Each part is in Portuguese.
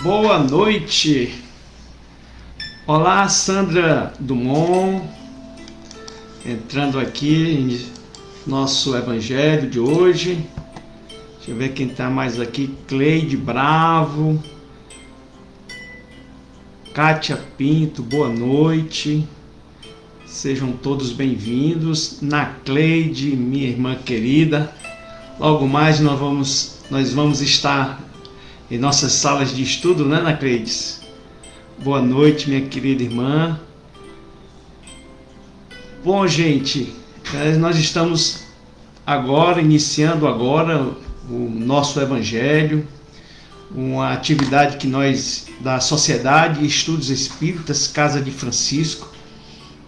Boa noite. Olá, Sandra Dumont, entrando aqui em nosso evangelho de hoje. Deixa eu ver quem está mais aqui. Cleide Bravo, Kátia Pinto, boa noite. Sejam todos bem-vindos. Na Cleide, minha irmã querida. Logo mais nós vamos estar em nossas salas de estudo, né, Ana Cleides? Boa noite, minha querida irmã. Bom, gente, nós estamos iniciando agora o nosso evangelho, uma atividade que nós, da Sociedade Estudos Espíritas Casa de Francisco,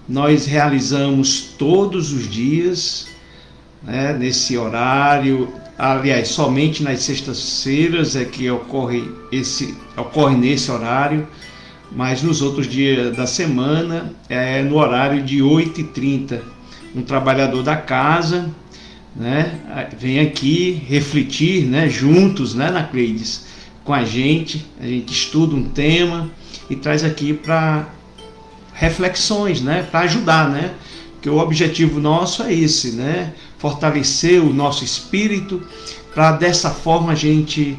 nós realizamos todos os dias, né, nesse horário. Aliás, somente nas sextas-feiras é que ocorre nesse horário, mas nos outros dias da semana é no horário de 8h30. Um trabalhador da casa, né, vem aqui refletir, né, juntos, né, na Cleides, com a gente estuda um tema e traz aqui para reflexões, né, para ajudar, né? Porque o objetivo nosso é esse, né? Fortalecer o nosso espírito, para dessa forma a gente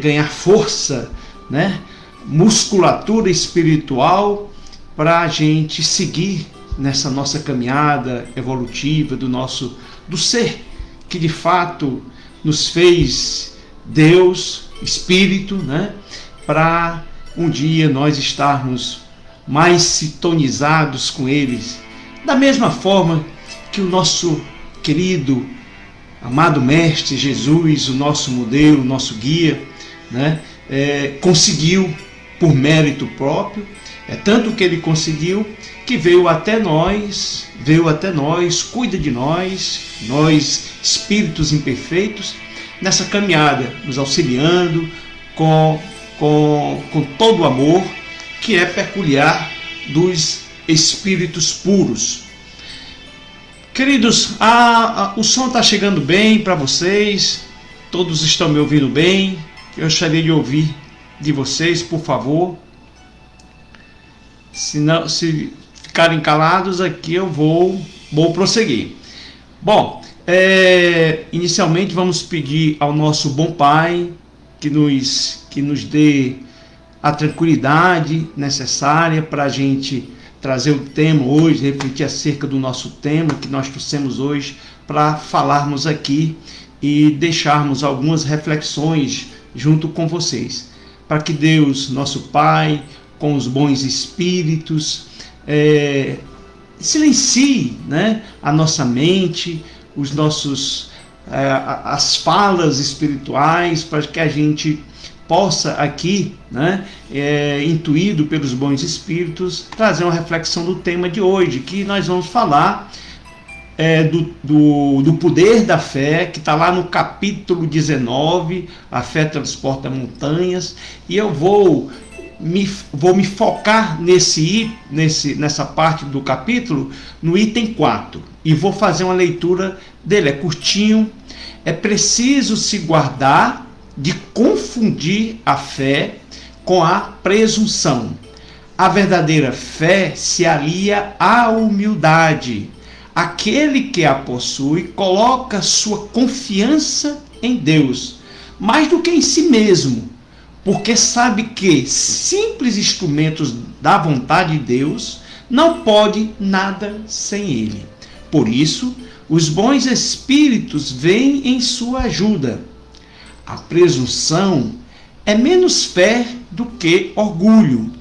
ganhar força, né? Musculatura espiritual, para a gente seguir nessa nossa caminhada evolutiva do ser que de fato nos fez Deus, Espírito, né? Para um dia nós estarmos mais sintonizados com eles, da mesma forma que o nosso querido, amado Mestre Jesus, o nosso modelo, o nosso guia, né, conseguiu por mérito próprio. É tanto que ele conseguiu que veio até nós, cuida de nós espíritos imperfeitos, nessa caminhada, nos auxiliando com todo o amor que é peculiar dos espíritos puros. Queridos, o som está chegando bem para vocês? Todos estão me ouvindo bem? Eu gostaria de ouvir de vocês, por favor. Se ficarem calados aqui, eu vou prosseguir. Bom, inicialmente vamos pedir ao nosso bom Pai que nos dê a tranquilidade necessária para a gente trazer o tema hoje, refletir acerca do nosso tema que nós trouxemos hoje, para falarmos aqui e deixarmos algumas reflexões junto com vocês, para que Deus, nosso Pai, com os bons espíritos, silencie, né, a nossa mente, as falas espirituais, para que a gente possa aqui, né, intuído pelos bons espíritos, trazer uma reflexão do tema de hoje, que nós vamos falar do poder da fé, que está lá no capítulo 19, a fé transporta montanhas, e eu vou me focar nessa parte do capítulo, no item 4, e vou fazer uma leitura dele. É curtinho. É preciso se guardar de confundir a fé com a presunção. A verdadeira fé se alia à humildade. Aquele que a possui coloca sua confiança em Deus, mais do que em si mesmo, porque sabe que, simples instrumentos da vontade de Deus, não pode nada sem Ele. Por isso, os bons espíritos vêm em sua ajuda. A presunção é menos fé do que orgulho,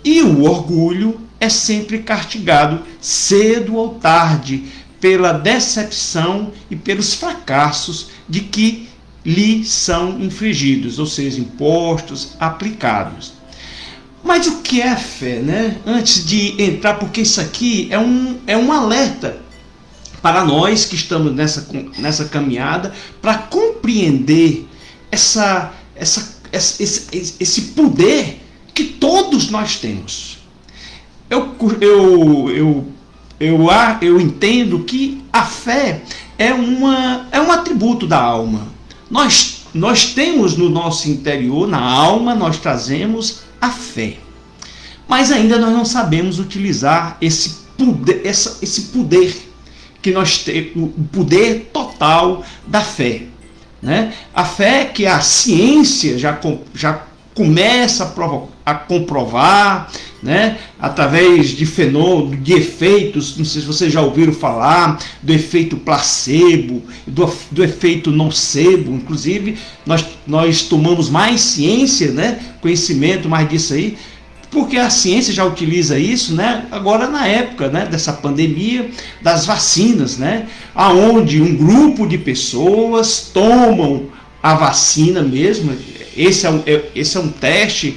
e o orgulho é sempre castigado, cedo ou tarde, pela decepção e pelos fracassos de que lhe são infligidos, ou seja, impostos aplicados. Mas o que é a fé, né? Antes de entrar, porque isso aqui é um alerta para nós que estamos nessa caminhada, para compreender esse poder que todos nós temos. Eu entendo que a fé é um atributo da alma. Nós nós temos no nosso interior, na alma, nós trazemos a fé. Mas ainda nós não sabemos utilizar esse poder que nós temos, o poder total da fé, né? A fé que a ciência já começa a comprovar, né? Através de fenômenos, de efeitos, não sei se vocês já ouviram falar do efeito placebo, do efeito nocebo. Inclusive nós tomamos mais ciência, né? Conhecimento mais disso aí, porque a ciência já utiliza isso, né? Agora na época, né, dessa pandemia, das vacinas, né? Aonde um grupo de pessoas tomam a vacina mesmo. Esse é um teste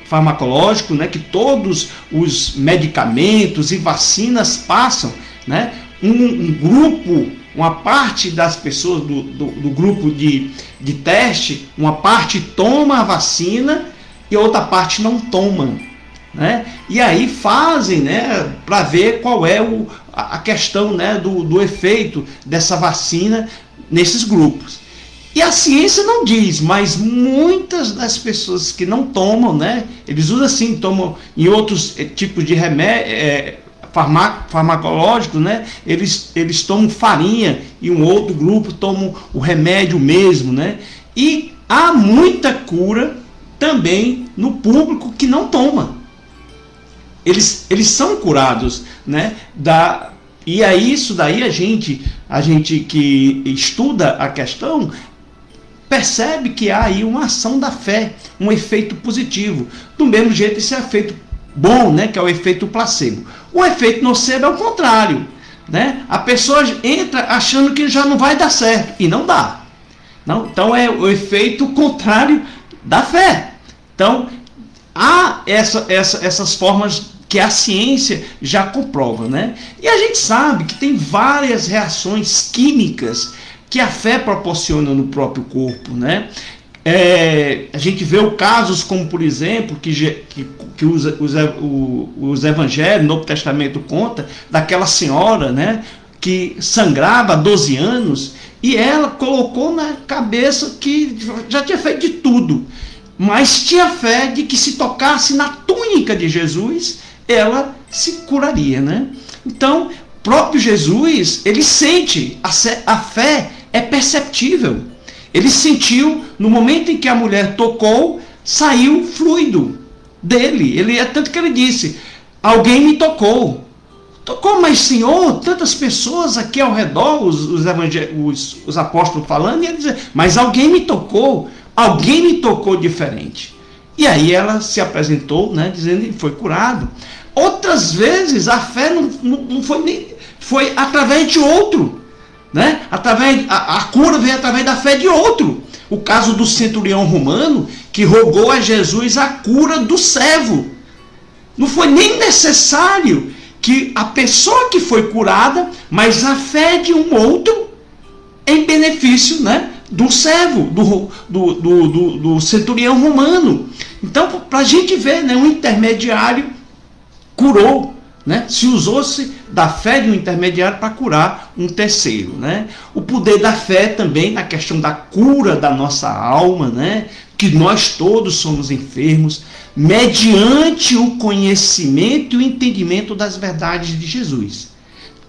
farmacológico, né, que todos os medicamentos e vacinas passam, né? Um grupo, uma parte das pessoas do grupo de teste, uma parte toma a vacina e outra parte não toma, né? E aí fazem, né, para ver qual é a questão, né, do efeito dessa vacina nesses grupos. E a ciência não diz, mas muitas das pessoas que não tomam, né, eles usam assim, tomam em outros tipos de remédio, farmacológico, né, eles tomam farinha e um outro grupo tomam o remédio mesmo, né? E há muita cura também no público que não toma. Eles são curados, né? E aí isso daí a gente que estuda a questão percebe que há aí uma ação da fé, um efeito positivo. Do mesmo jeito, esse efeito bom, né, que é o efeito placebo. O efeito nocebo é o contrário, né? A pessoa entra achando que já não vai dar certo, e não dá. Não? Então é o efeito contrário da fé. Então há essas formas que a ciência já comprova, né? E a gente sabe que tem várias reações químicas que a fé proporciona no próprio corpo, né? A gente vê casos como, por exemplo, que os evangelhos, o Novo Testamento conta, daquela senhora, né, que sangrava há 12 anos, e ela colocou na cabeça que já tinha feito de tudo, mas tinha fé de que se tocasse na túnica de Jesus, ela se curaria, né? Então, próprio Jesus, ele sente, a fé é perceptível. Ele sentiu, no momento em que a mulher tocou, saiu fluido dele. Tanto que ele disse, alguém me tocou. Tocou, mas Senhor, tantas pessoas aqui ao redor, os apóstolos falando, e ele dizia, mas alguém me tocou diferente. E aí ela se apresentou, né, dizendo que foi curado. Outras vezes a fé não foi nem, foi através de outro, né? A cura veio através da fé de outro. O caso do centurião romano que rogou a Jesus a cura do servo. Não foi nem necessário que a pessoa que foi curada, mas a fé de um outro em benefício, né, do servo, do centurião romano. Então, para a gente ver, né, um intermediário curou, né? Se usou-se da fé de um intermediário para curar um terceiro, né? O poder da fé também na questão da cura da nossa alma, né? Que nós todos somos enfermos, mediante o conhecimento e o entendimento das verdades de Jesus.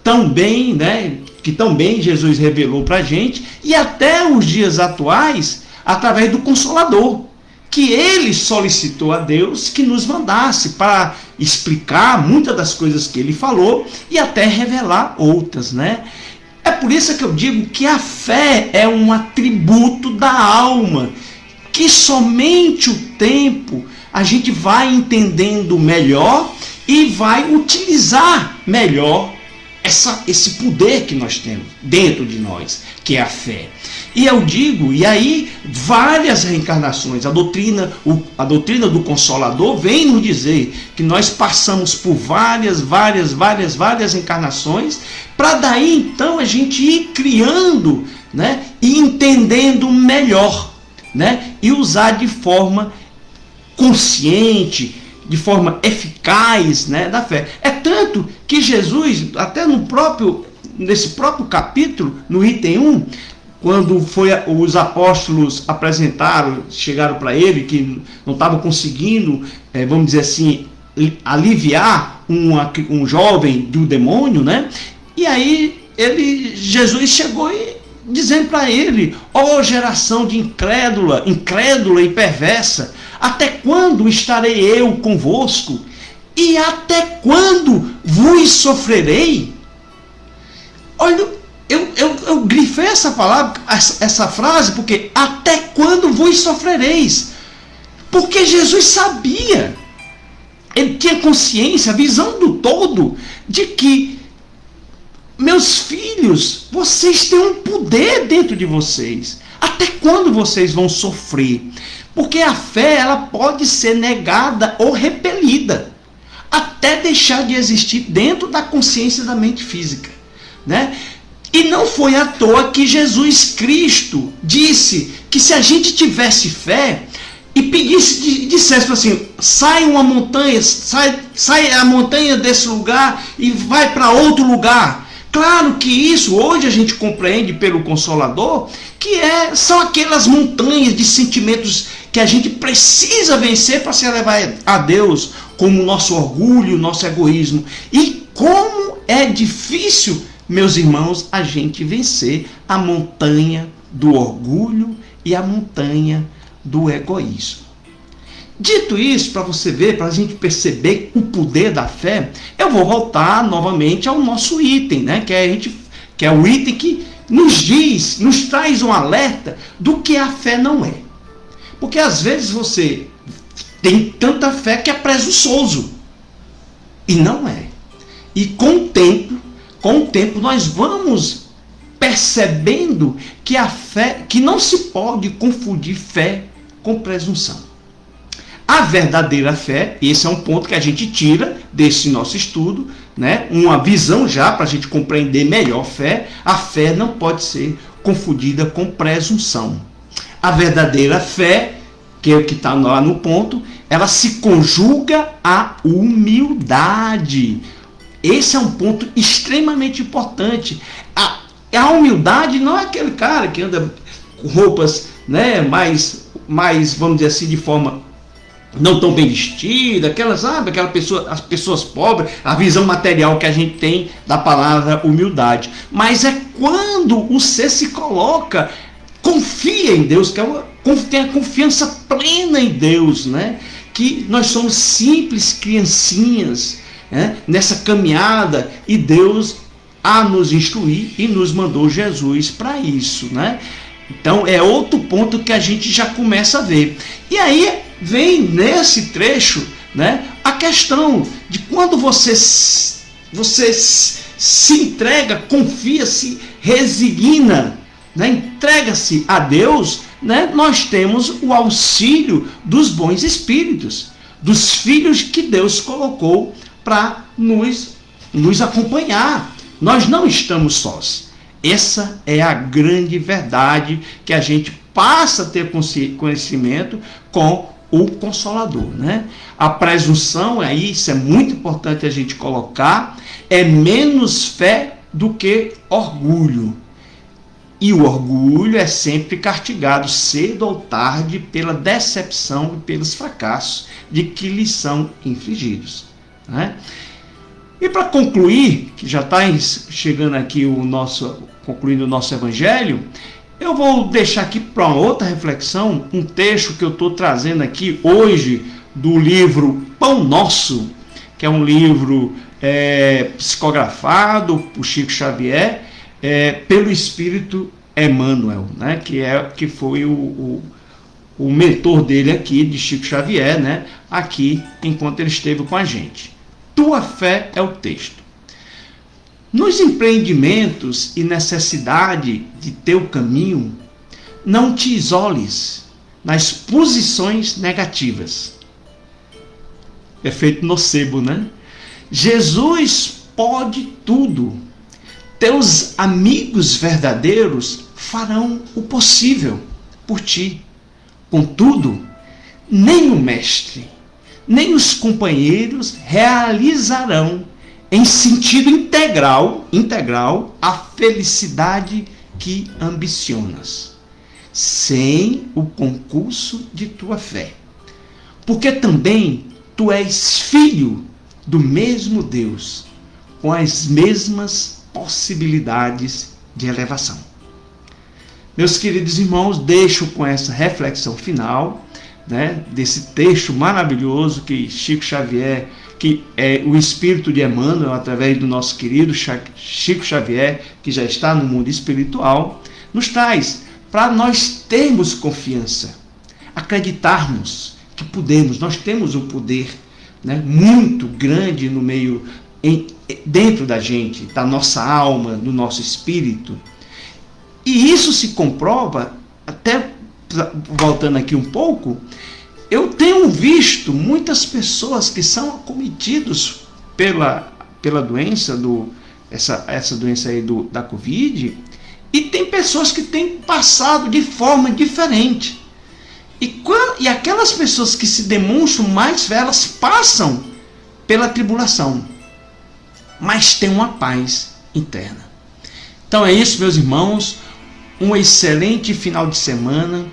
Também, né? Que também Jesus revelou para a gente, e até os dias atuais, através do Consolador, que ele solicitou a Deus que nos mandasse para explicar muitas das coisas que ele falou e até revelar outras, né? É por isso que eu digo que a fé é um atributo da alma, que somente o tempo a gente vai entendendo melhor e vai utilizar melhor esse poder que nós temos dentro de nós, que é a fé. E eu digo, e aí várias reencarnações, a doutrina do Consolador vem nos dizer que nós passamos por várias reencarnações, para daí então a gente ir criando, né, e entendendo melhor, né, e usar de forma consciente, de forma eficaz, né, da fé. É tanto que Jesus, até nesse próprio capítulo, no item 1, quando os apóstolos chegaram para ele, que não estavam conseguindo, vamos dizer assim, aliviar um jovem do demônio, né? E aí Jesus chegou dizendo para ele: ó geração de incrédula e perversa, até quando estarei eu convosco? E até quando vos sofrerei? Olha, eu grifei essa palavra, essa frase, porque até quando vos sofrereis? Porque Jesus sabia, ele tinha consciência, visão do todo, de que, meus filhos, vocês têm um poder dentro de vocês. Até quando vocês vão sofrer? Porque a fé, ela pode ser negada ou repelida, até deixar de existir dentro da consciência da mente física, né? E não foi à toa que Jesus Cristo disse que se a gente tivesse fé e dissesse assim: sai uma montanha, sai a montanha desse lugar e vai para outro lugar. Claro que isso hoje a gente compreende pelo Consolador, que são aquelas montanhas de sentimentos que a gente precisa vencer para se elevar a Deus, como o nosso orgulho, o nosso egoísmo. E como é difícil, meus irmãos, a gente vencer a montanha do orgulho e a montanha do egoísmo. Dito isso, para você ver, para a gente perceber o poder da fé, eu vou voltar novamente ao nosso item, né? Que é o item que nos traz um alerta do que a fé não é. Porque às vezes você tem tanta fé que é presunçoso, e não é. E com o tempo nós vamos percebendo que a fé, que não se pode confundir fé com presunção. A verdadeira fé, esse é um ponto que a gente tira desse nosso estudo, né? Uma visão já para a gente compreender melhor fé. A fé não pode ser confundida com presunção. A verdadeira fé, que é o que está lá no ponto, ela se conjuga à humildade. Esse é um ponto extremamente importante. A humildade não é aquele cara que anda com roupas, né, mais, vamos dizer assim, de forma não tão bem vestida, as pessoas pobres, a visão material que a gente tem da palavra humildade. Mas é quando o ser se coloca, confia em Deus, tem a confiança plena em Deus, né? Que nós somos simples criancinhas, né, nessa caminhada, e Deus a nos instruir e nos mandou Jesus para isso, né? Então é outro ponto que a gente já começa a ver. E aí vem nesse trecho, né, a questão de quando você se entrega, confia, se resigna, né, entrega-se a Deus, né, nós temos o auxílio dos bons espíritos, dos filhos que Deus colocou para nos acompanhar. Nós não estamos sós. Essa é a grande verdade que a gente passa a ter conhecimento com o Consolador, né? A presunção, aí isso é muito importante a gente colocar, é menos fé do que orgulho. E o orgulho é sempre castigado cedo ou tarde pela decepção e pelos fracassos de que lhes são infligidos, né? E para concluir, que já está chegando aqui concluindo o nosso evangelho, eu vou deixar aqui para uma outra reflexão um texto que eu estou trazendo aqui hoje do livro Pão Nosso, que é um livro psicografado por Chico Xavier, pelo Espírito Emmanuel, né, que foi o mentor dele aqui, de Chico Xavier, né, aqui enquanto ele esteve com a gente. Tua fé é o texto. Nos empreendimentos e necessidade de teu caminho, não te isoles nas posições negativas. Efeito nocebo, né? Jesus pode tudo. Teus amigos verdadeiros farão o possível por ti. Contudo, nem o mestre, nem os companheiros realizarão em sentido integral a felicidade que ambicionas, sem o concurso de tua fé. Porque também tu és filho do mesmo Deus, com as mesmas possibilidades de elevação. Meus queridos irmãos, deixo com essa reflexão final, desse texto maravilhoso que Chico Xavier, que é o Espírito de Emmanuel, através do nosso querido Chico Xavier, que já está no mundo espiritual, nos traz para nós termos confiança, acreditarmos que podemos, nós temos um poder muito grande no meio, dentro da gente, da nossa alma, do nosso espírito. E isso se comprova, até voltando aqui um pouco, eu tenho visto muitas pessoas que são acometidos pela doença, essa doença aí da Covid, e tem pessoas que têm passado de forma diferente. E aquelas pessoas que se demonstram mais fé, elas passam pela tribulação, mas tem uma paz interna. Então é isso, meus irmãos, um excelente final de semana,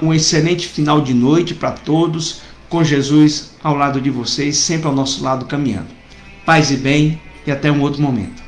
um excelente final de noite para todos, com Jesus ao lado de vocês, sempre ao nosso lado caminhando. Paz e bem, e até um outro momento.